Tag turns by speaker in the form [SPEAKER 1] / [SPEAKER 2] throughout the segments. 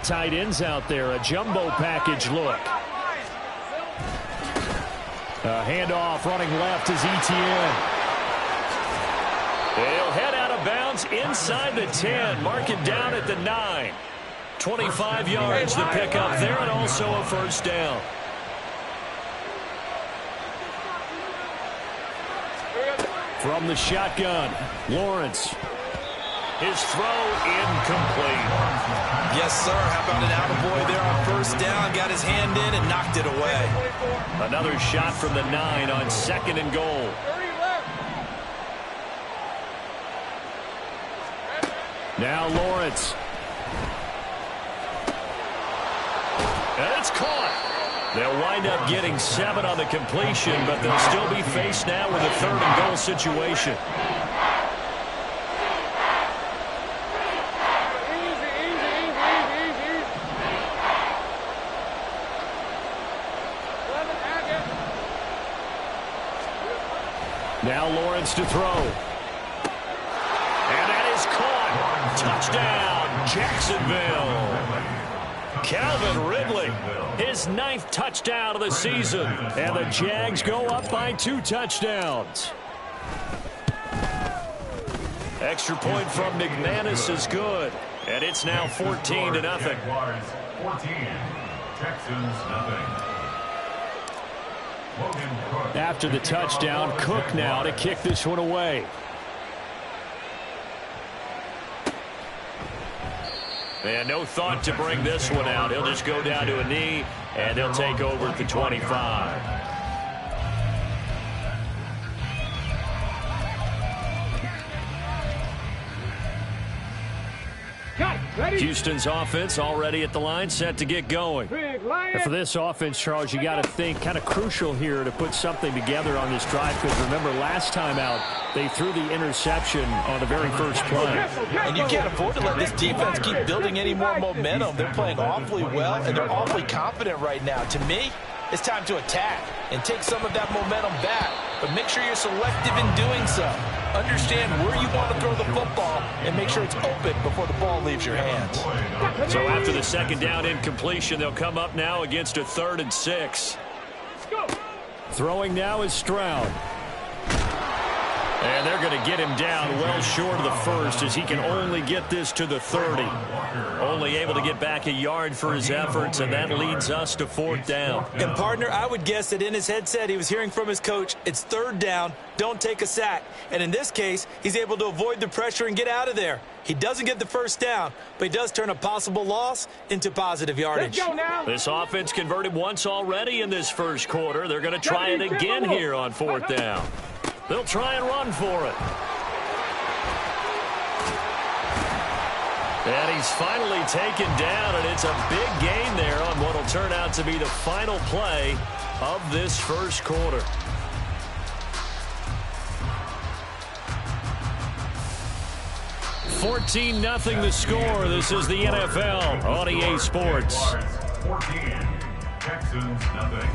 [SPEAKER 1] tight ends out there. A jumbo package look. A handoff running left is Etienne. He'll head out of bounds inside the 10. Mark it down at the 9. 25 yards to pick up there, and also a first down. From the shotgun, Lawrence. His throw incomplete.
[SPEAKER 2] Yes, sir. How about an attaboy there on first down? Got his hand in and knocked it away.
[SPEAKER 1] Another shot from the 9 on 2nd and goal. Now Lawrence. And it's caught. They'll wind up getting 7 on the completion, but they'll still be faced now with a 3rd and goal situation. Now Lawrence to throw. And that is caught. Touchdown, Jacksonville. Calvin Ridley, his 9th touchdown of the season. And the Jags go up by 2 touchdowns. Extra point from McManus is good. And it's now 14-0.
[SPEAKER 3] 14, Texans nothing.
[SPEAKER 1] After the touchdown, Cook now to kick this one away. And no thought to bring this one out. He'll just go down to a knee, and they'll take over at the 25. Houston's offense already at the line, set to get going. And for this offense, Charles, you got to think kind of crucial here to put something together on this drive, because remember last time out they threw the interception on the very first play.
[SPEAKER 2] And you can't afford to let this defense keep building any more momentum. They're playing awfully well, and they're awfully confident right now. To me, it's time to attack and take some of that momentum back, but make sure you're selective in doing so. Understand where you want to throw the football and make sure it's open before the ball leaves your hands.
[SPEAKER 1] So after the 2nd down incompletion, they'll come up now against a 3rd and 6. Throwing now is Stroud. And they're going to get him down well short of the 1st, as he can only get this to the 30. Only able to get back a yard for his efforts, and that leads us to 4th down.
[SPEAKER 2] And, partner, I would guess that in his headset he was hearing from his coach, it's 3rd down, don't take a sack. And in this case, he's able to avoid the pressure and get out of there. He doesn't get the 1st down, but he does turn a possible loss into positive yardage.
[SPEAKER 1] Let's go now. This offense converted once already in this first quarter. They're going to try it again here on 4th down. They'll try and run for it. And he's finally taken down, and it's a big gain there on what will turn out to be the final play of this first quarter. $14-0 the score. This is the NFL on EA Sports.
[SPEAKER 3] 14, Texans nothing.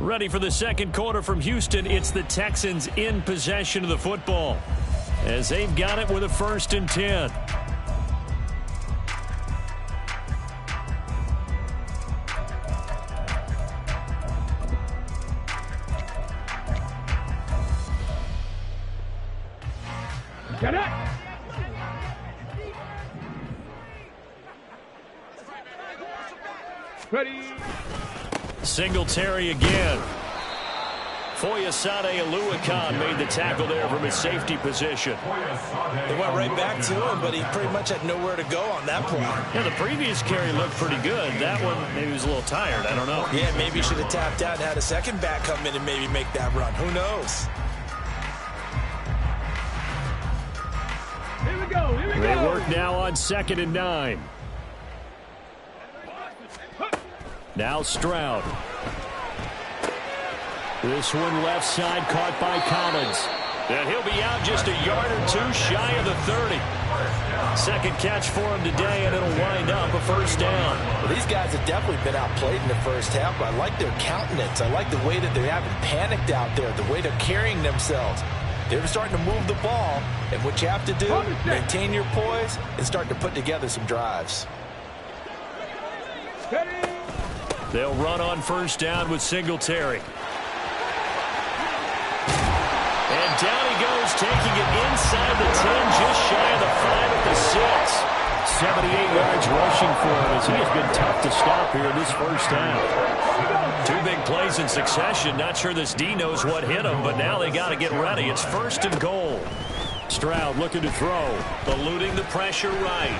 [SPEAKER 1] Ready for the second quarter from Houston. It's the Texans in possession of the football, as they've got it with a 1st and 10.
[SPEAKER 4] Get it! Ready!
[SPEAKER 1] Singletary again. Foyesade Aluakan made the tackle there from his safety position.
[SPEAKER 2] They went right back to him, but he pretty much had nowhere to go on that play.
[SPEAKER 1] Yeah, the previous carry looked pretty good. That one, maybe he was a little tired. I don't know.
[SPEAKER 2] Yeah, maybe he should have tapped out and had a second back come in and maybe make that run. Who knows?
[SPEAKER 4] Here we go, here we go.
[SPEAKER 1] They work now on 2nd and 9. Now Stroud. This one left side caught by Collins. And he'll be out just a yard or 2 shy of the 30. Second catch for him today, and it'll wind up a 1st down.
[SPEAKER 2] Well, these guys have definitely been outplayed in the first half, but I like their countenance. I like the way that they haven't panicked out there, the way they're carrying themselves. They're starting to move the ball, and what you have to do, maintain your poise and start to put together some drives.
[SPEAKER 1] They'll run on first down with Singletary. And down he goes, taking it inside the 10, just shy of the 5 at the 6. 78 yards rushing for him as he has been tough to stop here in this first half. 2 big plays in succession. Not sure this D knows what hit him, but now they got to get ready. It's first and goal. Stroud looking to throw. Eluding the pressure right.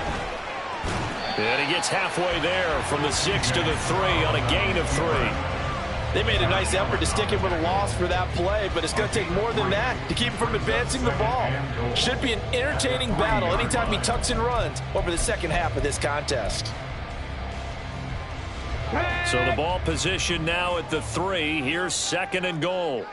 [SPEAKER 1] And he gets halfway there from the 6 to the 3 on a gain of 3.
[SPEAKER 2] They made a nice effort to stick him with a loss for that play, but it's going to take more than that to keep him from advancing the ball. Should be an entertaining battle anytime he tucks and runs over the second half of this contest.
[SPEAKER 1] So the ball position now at the 3. Here's second and goal.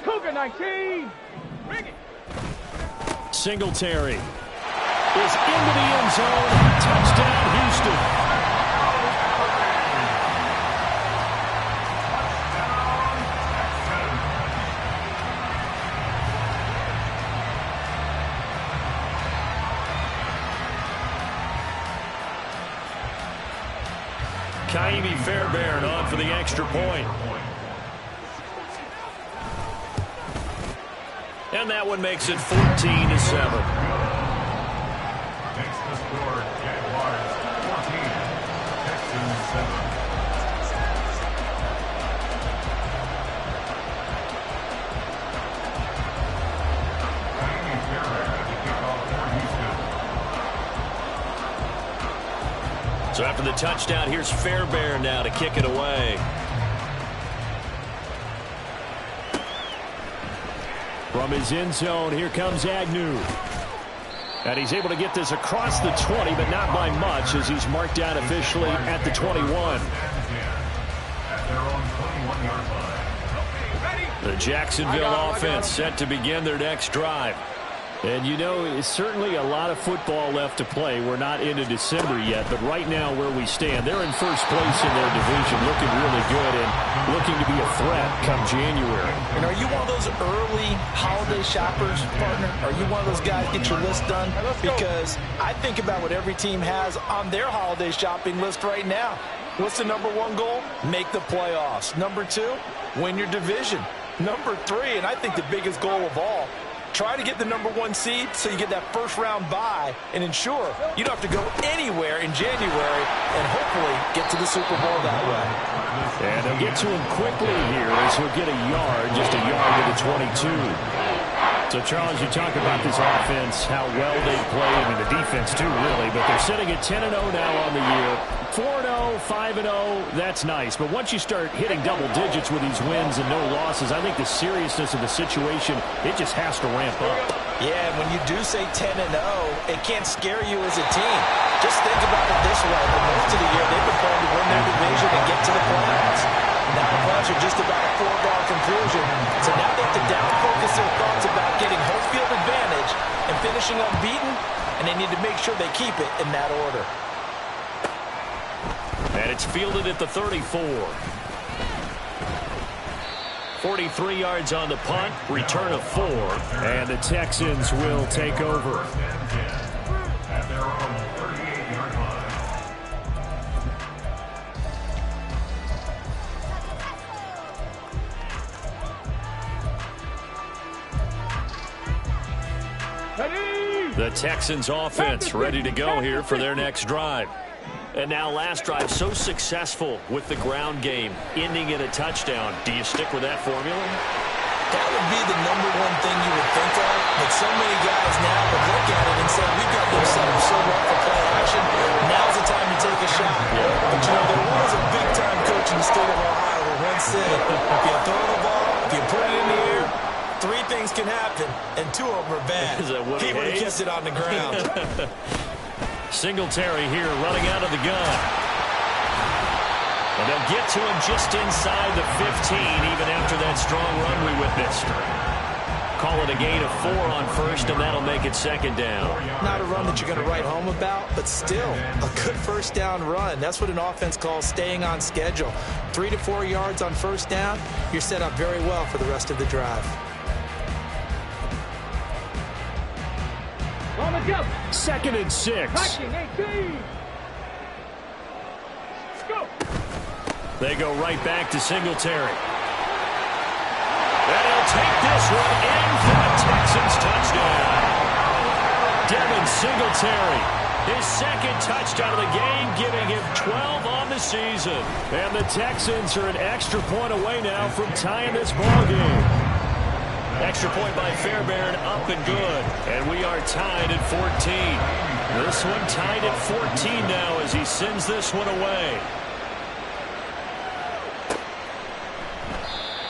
[SPEAKER 4] Cougar 19.
[SPEAKER 1] Singletary is into the end zone. Touchdown, Houston. Kaimi Fairbairn on for the extra point. And that one makes it 14-7.
[SPEAKER 3] Makes the score Jaguars 14, Texans 7. Kaimi Fairbairn to kick off for Houston.
[SPEAKER 1] So after the touchdown, here's Fairbairn now to kick it away. From his end zone, here comes Agnew. And he's able to get this across the 20, but not by much, as he's marked down officially at the 21.
[SPEAKER 3] At their own 21-yard line.
[SPEAKER 1] The Jacksonville offense set to begin their next drive. And you know, it's certainly a lot of football left to play. We're not into December yet, but right now where we stand, they're in first place in their division, looking really good and looking to be a threat come January.
[SPEAKER 2] And are you one of those early holiday shoppers, partner? Are you one of those guys get your list done? Because I think about what every team has on their holiday shopping list right now. What's the number 1 goal? Make the playoffs. Number 2, win your division. Number 3, and I think the biggest goal of all, try to get the number 1 seed so you get that first-round bye and ensure you don't have to go anywhere in January and hopefully get to the Super Bowl that way.
[SPEAKER 1] And they'll get to him quickly here as he'll get a yard, just a yard to the 22. So, Charles, you talk about this offense, how well they play, I mean, the defense too, really, but they're sitting at 10-0 now on the year. 4-0, 5-0, that's nice. But once you start hitting double digits with these wins and no losses, I think the seriousness of the situation, it just has to ramp up.
[SPEAKER 2] Yeah, and when you do say 10-0, it can't scare you as a team. Just think about it this way. For most of the year, they've been playing to win their division and get to the playoffs. Now the playoffs are just about a foregone conclusion. So now they have to down-focus their thoughts about getting home field advantage and finishing unbeaten, and they need to make sure they keep it in that order.
[SPEAKER 1] And it's fielded at the 34. 43 yards on the punt, return of 4, and the Texans will take over.
[SPEAKER 3] At their own 38-yard line.
[SPEAKER 1] The Texans offense ready to go here for their next drive. And now last drive so successful with the ground game, ending in a touchdown. Do you stick with that formula?
[SPEAKER 2] That would be the number 1 thing you would think of, but so many guys now would look at it and say, we've got them set up so well for play action. Now's the time to take a shot.
[SPEAKER 1] Yeah.
[SPEAKER 2] But you know, there was a big-time coach in the state of Ohio who once said, if you throw the ball, if you put it in the air, 3 things can happen, and 2 of them are bad. He would have kept it on the ground.
[SPEAKER 1] Singletary here running out of the gun. And they'll get to him just inside the 15, even after that strong run we witnessed. Call call it a gain of 4 on first, and that'll make it second down.
[SPEAKER 2] Not a run that you're going to write home about, but still a good first down run. That's what an offense calls staying on schedule. 3 to 4 yards on first down, you're set up very well for the rest of the drive.
[SPEAKER 4] On the jump.
[SPEAKER 1] 2nd and 6.
[SPEAKER 4] Touching 18. Let's go.
[SPEAKER 1] They go right back to Singletary. And he'll take this one in for the Texans touchdown. Devin Singletary, his 2nd touchdown of the game, giving him 12 on the season. And the Texans are an extra point away now from tying this ball game. Extra point by Fairbairn, up and good. And we are tied at 14. This one tied at 14 now as he sends this one away.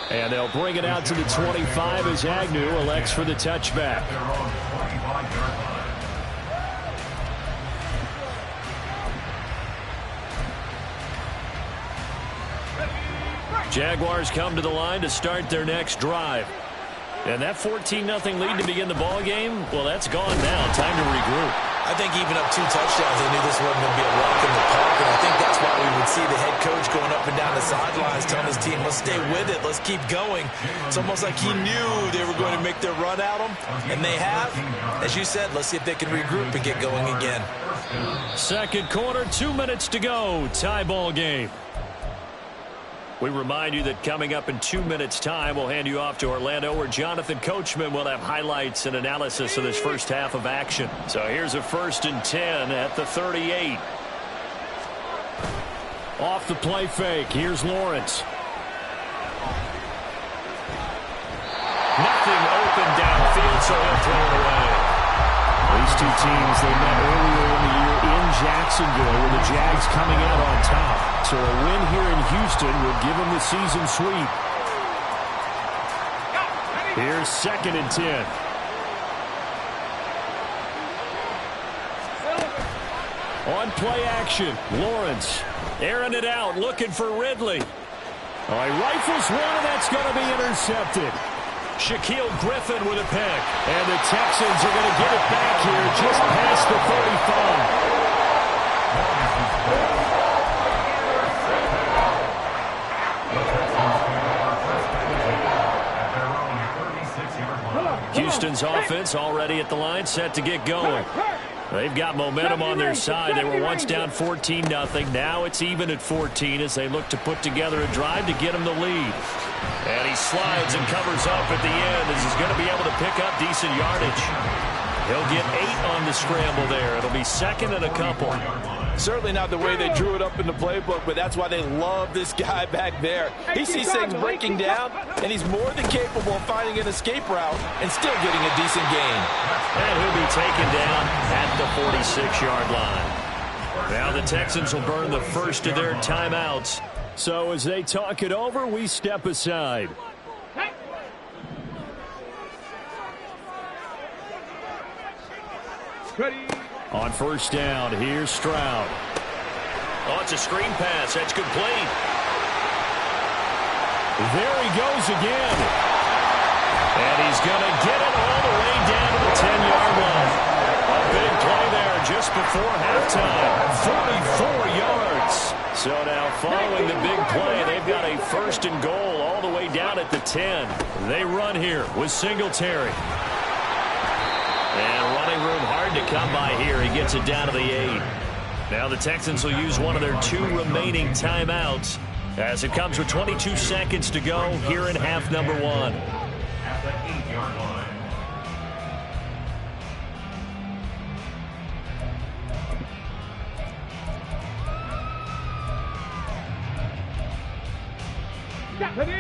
[SPEAKER 1] And they'll bring it out to the 25 as Agnew elects for the touchback. Jaguars come to the line to start their next drive. And that 14-0 lead to begin the ball game, well, that's gone now. Time to regroup.
[SPEAKER 2] I think even up 2 touchdowns, they knew this wasn't going to be a walk in the park, and I think that's why we would see the head coach going up and down the sidelines telling his team, let's stay with it, let's keep going. It's almost like he knew they were going to make their run at him, and they have. As you said, let's see if they can regroup and get going again.
[SPEAKER 1] Second quarter, 2 minutes to go. Tie ball game. We remind you that coming up in 2 minutes' time, we'll hand you off to Orlando, where Jonathan Coachman will have highlights and analysis of this first half of action. So here's a 1st and 10 at the 38. Off the play fake. Here's Lawrence. Nothing open downfield, so he'll throw it away. These two teams, they met earlier in the year in Jacksonville with the Jags coming out on top. So a win here in Houston would give them the season sweep. Here's 2nd and 10. On play action, Lawrence airing it out, looking for Ridley. All right, rifles one, and that's going to be intercepted. Shaquille Griffin with a pick. And the Texans are going to get it back here just past the 35. Houston's offense already at the line, set to get going. They've got momentum on their side. They were once down 14-0. Now it's even at 14 as they look to put together a drive to get them the lead. And he slides and covers up at the end as he's going to be able to pick up decent yardage. He'll get 8 on the scramble there. It'll be 2nd and a couple.
[SPEAKER 2] Certainly not the way they drew it up in the playbook, but that's why they love this guy back there. He sees things breaking down, and he's more than capable of finding an escape route and still getting a decent gain.
[SPEAKER 1] And he'll be taken down at the 46-yard line. Now the Texans will burn the first of their timeouts. So as they talk it over, we step aside.
[SPEAKER 4] Ready.
[SPEAKER 1] On first down, here's Stroud. Oh, it's a screen pass. That's complete. There he goes again. And he's going to get it all the way down to the 10-yard line. A big play there just before halftime. 44 yards. So now following the big play, they've got a 1st and goal all the way down at the 10. They run here with Singletary. And running room hard to come by here. He gets it down to the 8. Now the Texans will use one of their 2 remaining timeouts as it comes with 22 seconds to go here in half number 1.
[SPEAKER 3] At the 8-yard line.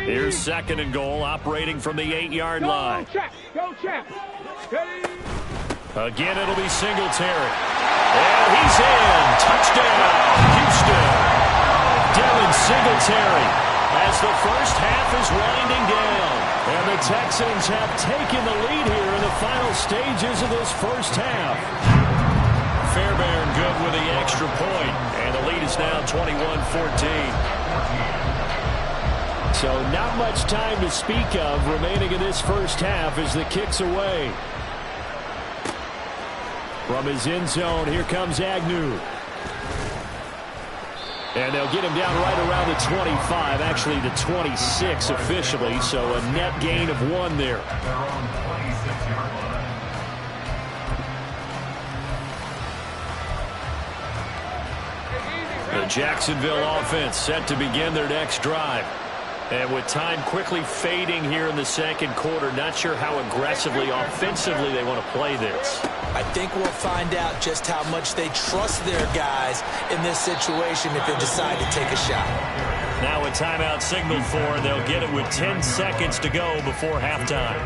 [SPEAKER 1] Here's 2nd and goal, operating from the 8-yard line.
[SPEAKER 4] Go, Champ. Ready.
[SPEAKER 1] Again, it'll be Singletary. And he's in. Touchdown, Houston. Devin Singletary as the first half is winding down. And the Texans have taken the lead here in the final stages of this first half. Fairbairn good with the extra point. And the lead is now 21-14. So not much time to speak of remaining in this first half as the kick's away. From his end zone, here comes Agnew. And they'll get him down right around the 25, actually the 26 officially, so a net gain of 1 there. The Jacksonville offense set to begin their next drive. And with time quickly fading here in the second quarter, not sure how aggressively, offensively they want to play this.
[SPEAKER 2] I think we'll find out just how much they trust their guys in this situation if they decide to take a shot.
[SPEAKER 1] Now a timeout signaled for, and they'll get it with 10 seconds to go before halftime.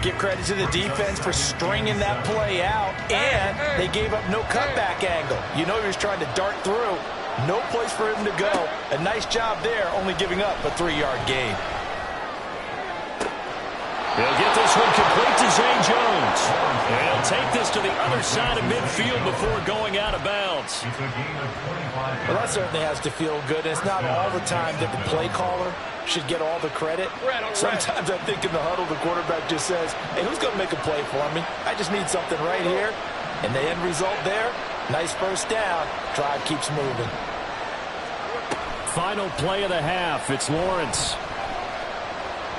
[SPEAKER 2] Give credit to the defense for stringing that play out, and they gave up no cutback angle. You know he was trying to dart through. No place for him to go. A nice job there, only giving up a 3-yard gain.
[SPEAKER 1] He'll get this one complete to Zay Jones. And he'll take this to the other side of midfield before going out of bounds.
[SPEAKER 2] Well, that certainly has to feel good. And it's not all the time that the play caller should get all the credit. Sometimes I think in the huddle, the quarterback just says, hey, who's going to make a play for me? I just need something right here. And the end result there, nice first down. Drive keeps moving.
[SPEAKER 1] Final play of the half. It's Lawrence.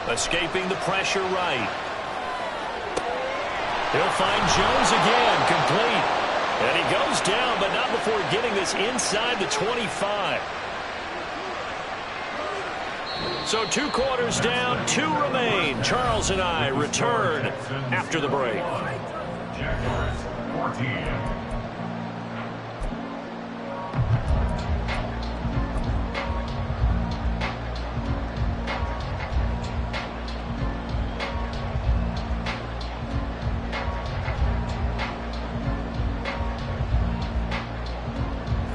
[SPEAKER 1] Escaping the pressure right. He'll find Jones again, complete. And he goes down, but not before getting this inside the 25. So 2 quarters down, 2 remain. Charles and I return after the break.
[SPEAKER 3] Jaguars 14.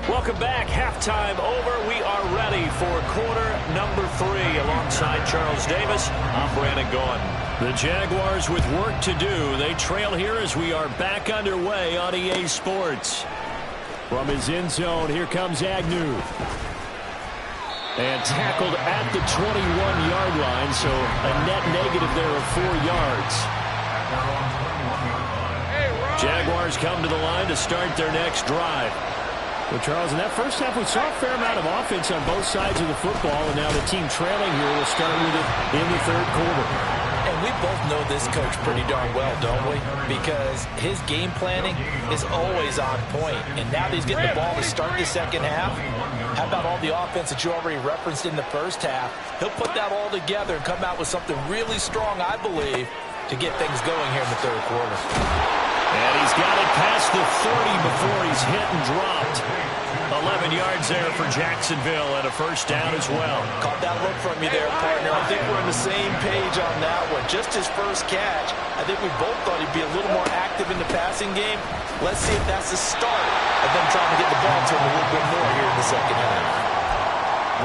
[SPEAKER 1] Welcome back. Halftime over. We are ready for quarter number 3. Alongside Charles Davis, I'm Brandon Gaughan. The Jaguars with work to do. They trail here as we are back underway on EA Sports. From his end zone, here comes Agnew. And tackled at the 21-yard line, so a net negative there of 4 yards. Jaguars come to the line to start their next drive. Well, Charles, in that first half, we saw a fair amount of offense on both sides of the football, and now the team trailing here will start with it in the third quarter.
[SPEAKER 2] And we both know this coach pretty darn well, don't we? Because his game planning is always on point. And now that he's getting the ball to start the second half, how about all the offense that you already referenced in the first half? He'll put that all together and come out with something really strong, I believe, to get things going here in the third quarter.
[SPEAKER 1] And he's got it past the 30 before he's hit and dropped. 11 yards there for Jacksonville and a first down as well.
[SPEAKER 2] Caught that look from you there, partner. I think we're on the same page on that one. Just his first catch. I think we both thought he'd be a little more active in the passing game. Let's see if that's the start of them trying to get the ball to him a little bit more here in the second half.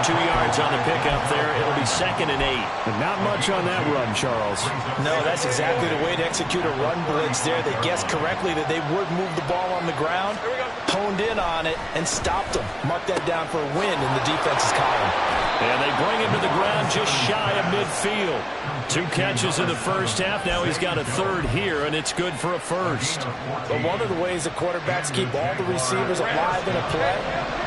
[SPEAKER 1] 2 yards on the pickup there. It'll be 2nd and 8. But not much on that run, Charles.
[SPEAKER 2] No, that's exactly the way to execute a run blitz there. They guessed correctly that they would move the ball on the ground, honed in on it, and stopped them. Mark that down for a win in the defense's column.
[SPEAKER 1] And they bring him to the ground just shy of midfield. 2 catches in the first half. Now he's got a third here, and it's good for a first.
[SPEAKER 2] But one of the ways the quarterbacks keep all the receivers alive in a play,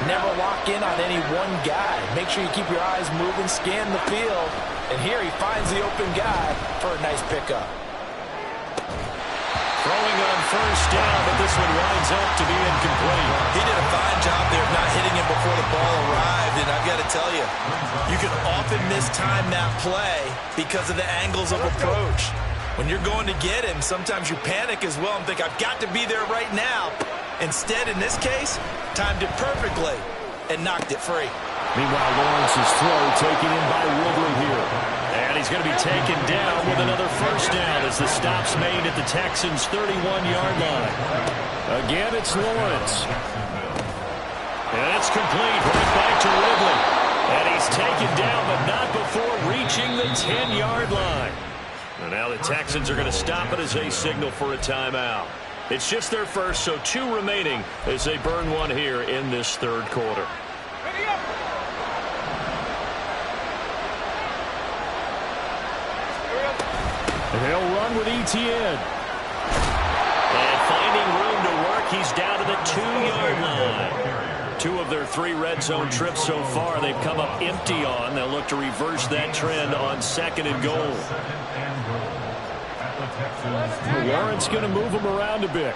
[SPEAKER 2] never lock in on any one guy. Make sure you keep your eyes moving, scan the field. And here he finds the open guy for a nice pickup.
[SPEAKER 1] Throwing on first down, but this one winds up to be incomplete.
[SPEAKER 2] He did a fine job there of not hitting him before the ball arrived, and I've got to tell you, you can often mistime that play because of the angles of approach. When you're going to get him, sometimes you panic as well and think, I've got to be there right now. Instead, in this case, timed it perfectly and knocked it free.
[SPEAKER 1] Meanwhile, Lawrence's throw taken in by Woodley here. And he's going to be taken down with another first down as the stop's made at the Texans' 31-yard line. Again, it's Lawrence. And it's complete right back to Woodley. And he's taken down, but not before reaching the 10-yard line. And now the Texans are going to stop it as they signal for a timeout. It's just their first, so 2 remaining as they burn one here in this third quarter. They'll run with ETN.
[SPEAKER 5] And finding room to work, he's down to the 2-yard line. 2 of their 3 red zone trips so far they've come up empty on. They'll look to reverse that trend on 2nd and goal.
[SPEAKER 1] Lawrence going to move him around a bit.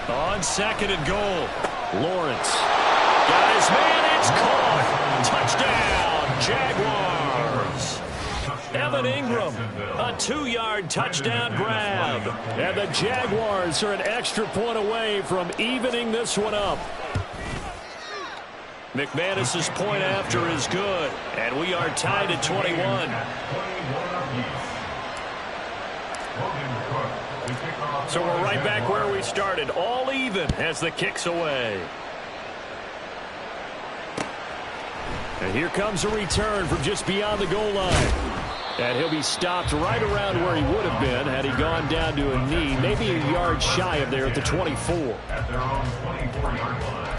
[SPEAKER 1] On 2nd and goal, Lawrence got his man. It's caught. Touchdown, Jaguars. Evan Ingram, a 2-yard touchdown grab. And the Jaguars are an extra point away from evening this one up. McManus's point after is good, and we are tied at 21. So we're right back where we started, all even as the kick's away. And here comes a return from just beyond the goal line. And he'll be stopped right around where he would have been had he gone down to a knee, maybe a yard shy of there at the 24.
[SPEAKER 3] At their own 24-yard line.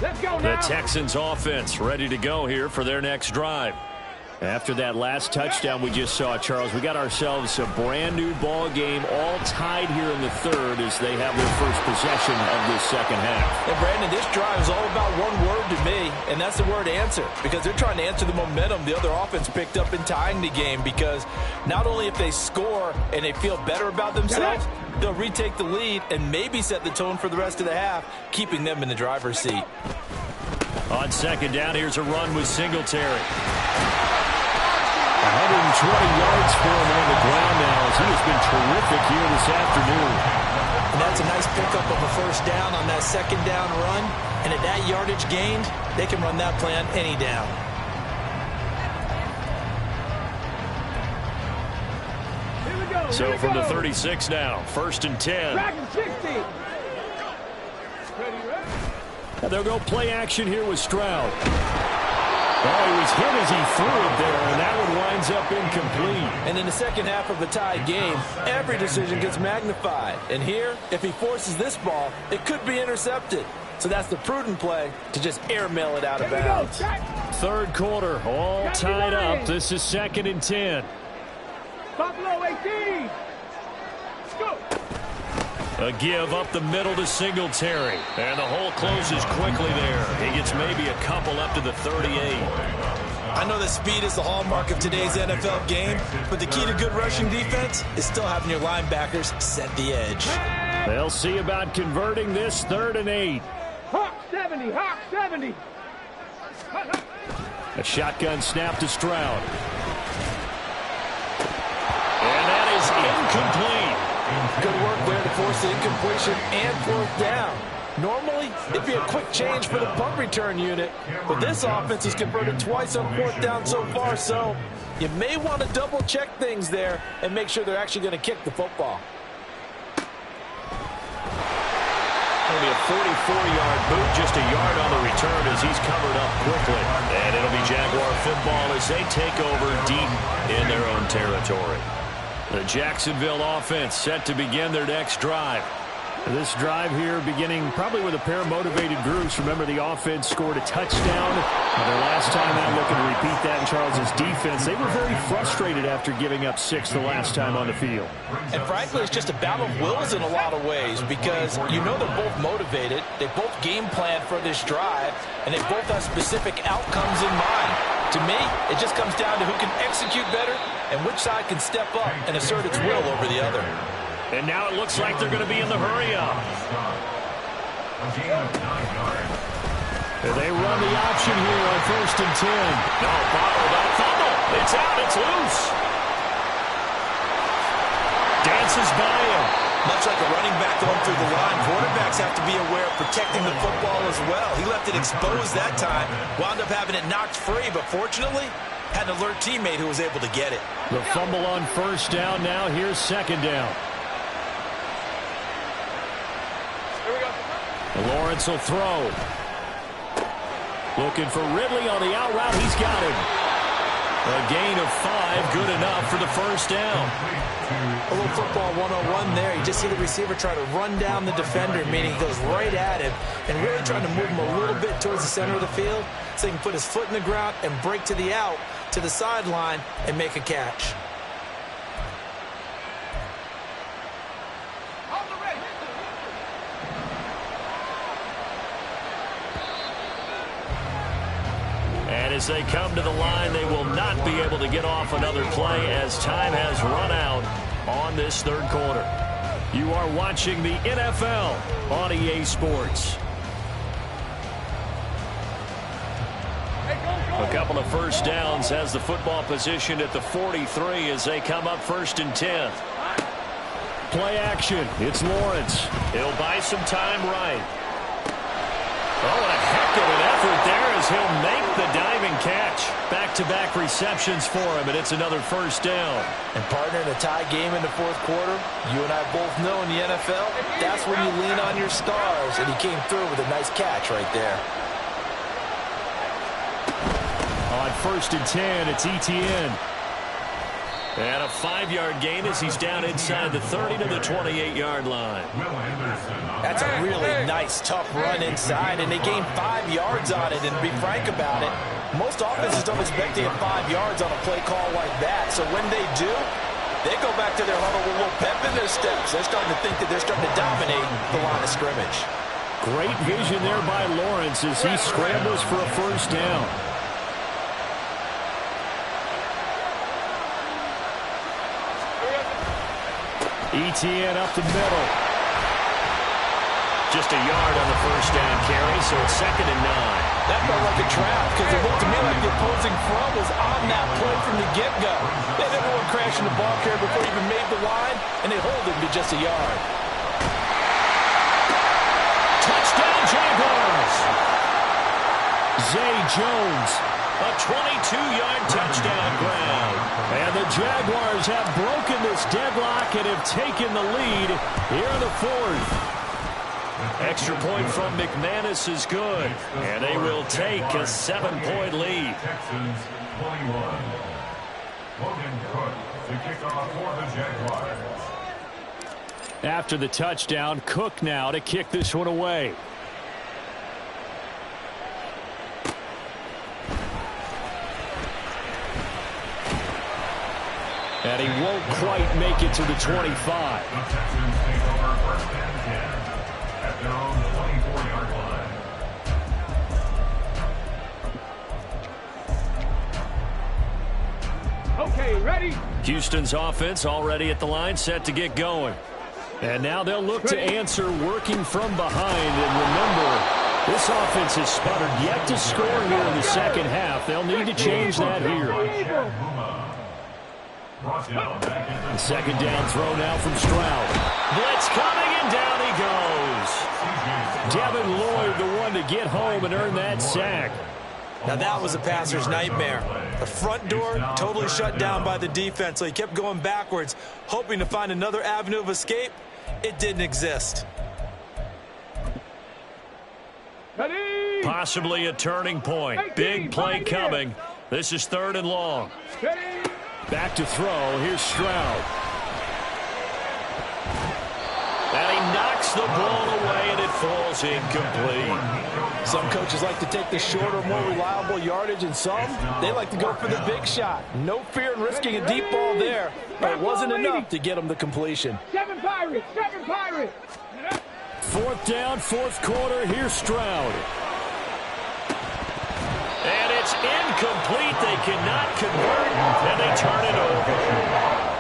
[SPEAKER 4] Let's go
[SPEAKER 1] The
[SPEAKER 4] now.
[SPEAKER 1] Texans offense ready to go here for their next drive. After that last touchdown we just saw, Charles, we got ourselves a brand new ball game, all tied here in the 3rd as they have their first possession of this 2nd half.
[SPEAKER 2] And Brandon, this drive is all about one word to me, and that's the word answer, because they're trying to answer the momentum the other offense picked up in tying the game, because not only if they score and they feel better about themselves, they'll retake the lead and maybe set the tone for the rest of the half, keeping them in the driver's seat.
[SPEAKER 1] On 2nd down, here's a run with Singletary. 120 yards for him on the ground now as he has been terrific here this afternoon.
[SPEAKER 2] And that's a nice pickup of a 1st down on that 2nd down run. And at that yardage gained, they can run that play on any down.
[SPEAKER 4] Here we go.
[SPEAKER 1] So
[SPEAKER 4] Here we
[SPEAKER 1] from the
[SPEAKER 4] go.
[SPEAKER 1] 36 now, 1st and 10.
[SPEAKER 4] Dragon 60. Ready, ready.
[SPEAKER 1] And they'll go play action here with Stroud. Oh, he was hit as he threw it there, and that one winds up incomplete.
[SPEAKER 2] And in the 2nd half of the tied game, every decision gets magnified. And here, if he forces this ball, it could be intercepted. So that's the prudent play to just airmail it out of
[SPEAKER 4] Here we go.
[SPEAKER 2] bounds.
[SPEAKER 1] 3rd quarter, all tied up. This is 2nd and 10.
[SPEAKER 4] Buffalo 18. Go.
[SPEAKER 1] A give up the middle to Singletary. And the hole closes quickly there. He gets maybe a couple up to the 38.
[SPEAKER 2] I know that speed is the hallmark of today's NFL game, but the key to good rushing defense is still having your linebackers set the edge.
[SPEAKER 1] They'll see about converting this 3rd and 8.
[SPEAKER 4] Hawk 70. Hawk 70.
[SPEAKER 1] A shotgun snap to Stroud. And that is incomplete.
[SPEAKER 2] Good work there to force the incompletion and 4th down. Normally, it'd be a quick change for the punt return unit, but this offense has converted twice on 4th down so far, so you may want to double-check things there and make sure they're actually going to kick the football.
[SPEAKER 1] It'll be a 44-yard boot, just a yard on the return as he's covered up quickly. And it'll be Jaguar football as they take over deep in their own territory. The Jacksonville offense set to begin their next drive. This drive here beginning probably with a pair of motivated groups. Remember, the offense scored a touchdown. Their last time out, looking to repeat that in Charles's defense. They were very frustrated after giving up 6 the last time on the field.
[SPEAKER 2] And frankly, it's just a battle of wills in a lot of ways because you know they're both motivated. They both game plan for this drive, and they both have specific outcomes in mind. To me, it just comes down to who can execute better and which side can step up and assert its will over the other.
[SPEAKER 1] And now it looks like they're going to be in the hurry-up. They run the option here on 1st and 10. No, bottled up, fumble. It's out, it's loose. Dances by him.
[SPEAKER 2] Much like a running back going through the line, quarterbacks have to be aware of protecting the football as well. He left it exposed that time, wound up having it knocked free, but fortunately, had an alert teammate who was able to get it.
[SPEAKER 1] The fumble on 1st down now. Here's 2nd down. Lawrence will throw. Looking for Ridley on the out route. He's got him.
[SPEAKER 5] A gain of 5, good enough for the first down.
[SPEAKER 2] A little football 101 there. You just see the receiver try to run down the defender, meaning he goes right at him and really trying to move him a little bit towards the center of the field so he can put his foot in the ground and break to the out, to the sideline, and make a catch.
[SPEAKER 5] And as they come to the line, they will not be able to get off another play as time has run out on this third quarter. You are watching the NFL on EA Sports. A couple of first downs has the football positioned at the 43 as they come up 1st and 10.
[SPEAKER 1] Play action. It's Lawrence.
[SPEAKER 5] He'll buy some time right. Oh, and a heck of an effort there as he'll make the diving catch. Back-to-back receptions for him, and it's another first down.
[SPEAKER 2] And partner, in a tie game in the fourth quarter, you and I both know in the NFL, that's when you lean on your stars, and he came through with a nice catch right there.
[SPEAKER 1] On 1st and 10, it's ETN.
[SPEAKER 5] And a 5-yard gain as he's down inside the 30 to the 28-yard line.
[SPEAKER 2] That's a really nice, tough run inside, and they gained 5 yards on it. And to be frank about it, most offenses don't expect to get 5 yards on a play call like that. So when they do, they go back to their huddle with a little pep in their steps. They're starting to think that they're starting to dominate the line of scrimmage.
[SPEAKER 1] Great vision there by Lawrence as he scrambles for a first down. ETN up the middle.
[SPEAKER 5] Just a yard on the first down carry, so it's 2nd and 9.
[SPEAKER 2] That felt like a trap because it looked to me like the opposing front was on that play from the get-go. They never went crashing the ball carrier before he even made the line, and they hold him to just a yard.
[SPEAKER 5] Touchdown, Jaguars!
[SPEAKER 1] Zay Jones.
[SPEAKER 5] A 22-yard touchdown grab.
[SPEAKER 1] And the Jaguars have broken this deadlock and have taken the lead here in the 4th.
[SPEAKER 5] Extra point from McManus is good, and they will take a 7-point lead.
[SPEAKER 3] Texans 21. Logan Cook to kick off for the Jaguars.
[SPEAKER 1] After the touchdown, Cook now to kick this one away. And he won't quite make it to the 25.
[SPEAKER 3] The Texans take over 1st and 10 at their own 24-yard line.
[SPEAKER 4] Okay, ready?
[SPEAKER 1] Houston's offense already at the line, set to get going. And now they'll look to answer working from behind. And remember, this offense has sputtered yet to score here in the second half. They'll need to change that here. The second down throw now from Stroud.
[SPEAKER 5] Blitz coming, and down he goes.
[SPEAKER 1] Devin Lloyd, the one to get home and earn that sack.
[SPEAKER 2] Now that was a passer's nightmare. The front door totally shut down by the defense, so he kept going backwards, hoping to find another avenue of escape. It didn't exist.
[SPEAKER 4] Ready?
[SPEAKER 5] Possibly a turning point. Big play coming. This is 3rd and long.
[SPEAKER 4] Ready?
[SPEAKER 1] Back to throw. Here's Stroud.
[SPEAKER 5] And he knocks the ball away, and it falls incomplete.
[SPEAKER 2] Some coaches like to take the shorter, more reliable yardage, and some, they like to go for the big shot. No fear in risking a deep ball there, but it wasn't enough to get him the completion.
[SPEAKER 4] 7 Pirates! 7 Pirates!
[SPEAKER 1] 4th down, 4th quarter. Here's Stroud.
[SPEAKER 5] And it's incomplete. They cannot convert, and they turn it over.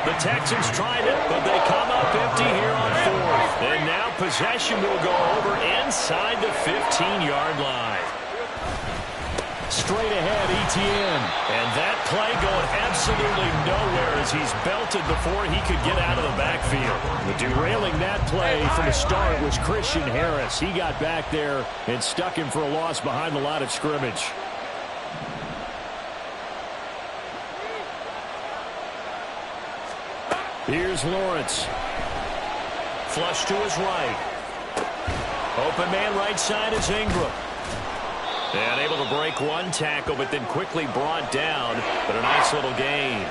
[SPEAKER 5] The Texans tried it, but they come up empty here on 4th. And now possession will go over inside the 15-yard line.
[SPEAKER 1] Straight ahead, ETN.
[SPEAKER 5] And that play going absolutely nowhere as he's belted before he could get out of the backfield.
[SPEAKER 1] Derailing that play from the start was Christian Harris. He got back there and stuck him for a loss behind the line of scrimmage. Here's Lawrence.
[SPEAKER 5] Flush to his right. Open man right side is Ingram. And able to break one tackle, but then quickly brought down. But a nice little gain.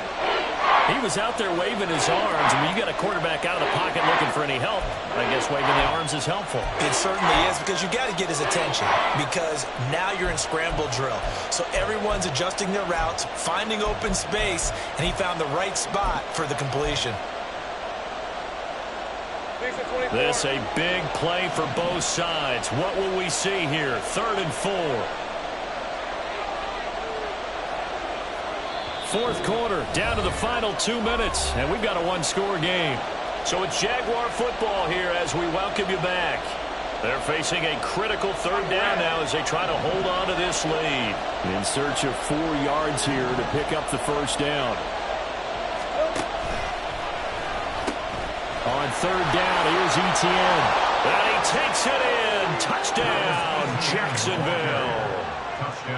[SPEAKER 5] He was out there waving his arms. I mean, you got a quarterback out of the pocket looking for any help. I guess waving the arms is helpful.
[SPEAKER 2] It certainly is, because you got to get his attention, because now you're in scramble drill. So everyone's adjusting their routes, finding open space, and he found the right spot for the completion.
[SPEAKER 5] This a big play for both sides. What will we see here? 3rd and 4. Fourth quarter, down to the final 2 minutes, and we've got a one-score game. So it's Jaguar football here as we welcome you back. They're facing a critical 3rd down now as they try to hold on to this lead. In search of 4 yards here to pick up the first down. On 3rd down, here's Etienne. And he takes it in. Touchdown, Jacksonville.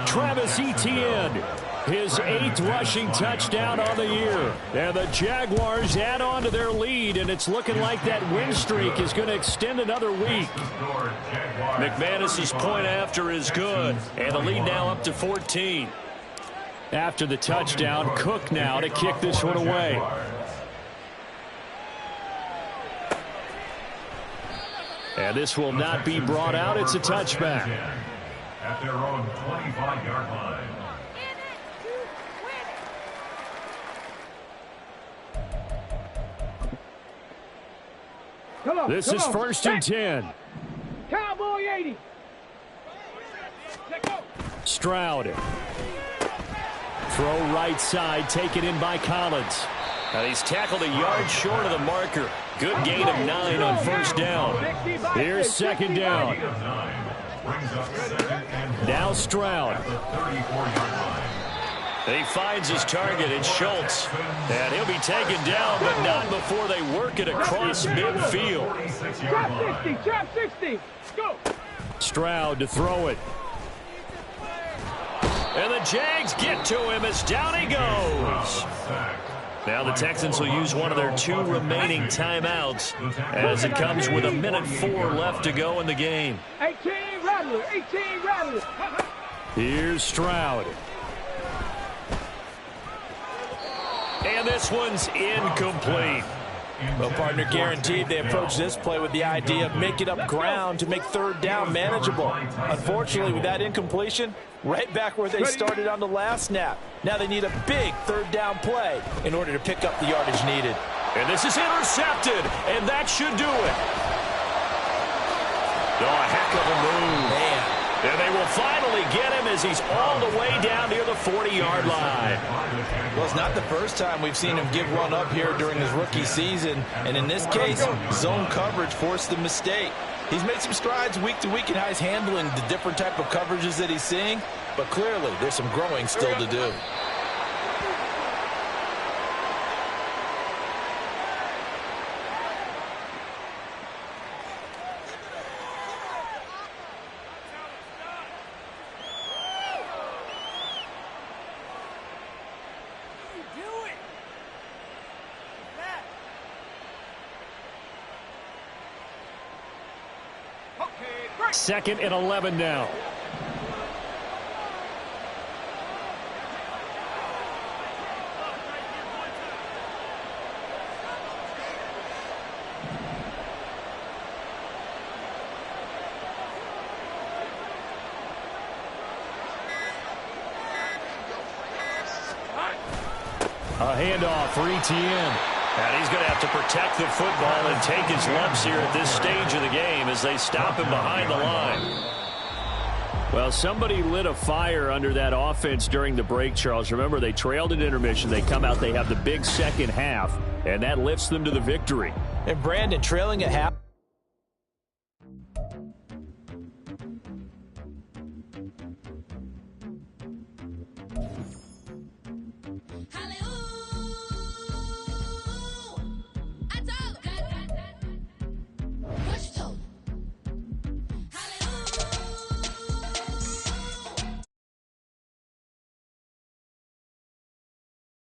[SPEAKER 5] Travis Etienne, his 8th rushing touchdown on the year. And the Jaguars add on to their lead, and it's looking like that win streak is going to extend another week. McManus's point after is good, and the lead now up to 14. After the touchdown, Cook now to kick this one away. And this will not be brought out. It's a touchback.
[SPEAKER 3] At their own 25-yard line.
[SPEAKER 1] This is 1st and 10.
[SPEAKER 4] Cowboy 80.
[SPEAKER 1] Stroud. Throw right side, taken in by Collins. And he's tackled a yard short of the marker. Good gain of 9 on 1st down. Here's 2nd down. Now Stroud. He finds his target in Schultz. And he'll be taken down, but not before they work it across midfield.
[SPEAKER 4] Trap 60. Go.
[SPEAKER 1] Stroud to throw it. And the Jags get to him as down he goes. Now the Texans will use one of their 2 remaining timeouts as it comes with 1:04 left to go in the game.
[SPEAKER 4] 18 Rattler. 18 Rattler.
[SPEAKER 1] Here's Stroud. And this one's incomplete.
[SPEAKER 2] Well, partner, guaranteed they approach this play with the idea of making up ground to make 3rd down manageable. Unfortunately, with that incompletion, right back where they started on the last snap. Now they need a big 3rd down play in order to pick up the yardage needed.
[SPEAKER 5] And this is intercepted, and that should do it. Oh, a heck of a move.
[SPEAKER 2] Man.
[SPEAKER 5] And they will finally get him as he's all the way down near the 40-yard line.
[SPEAKER 2] Well, it's not the first time we've seen him give one up here during his rookie season. And in this case, zone coverage forced the mistake. He's made some strides week to week in how he's handling the different type of coverages that he's seeing. But clearly, there's some growing still to do.
[SPEAKER 1] Second and 11 now. A handoff for Etienne.
[SPEAKER 5] And he's going to have to protect the football and take his lumps here at this stage of the game as they stop him behind the line.
[SPEAKER 1] Well, somebody lit a fire under that offense during the break, Charles. Remember, they trailed at intermission. They come out, they have the big second half, and that lifts them to the victory.
[SPEAKER 2] And Brandon, trailing at half.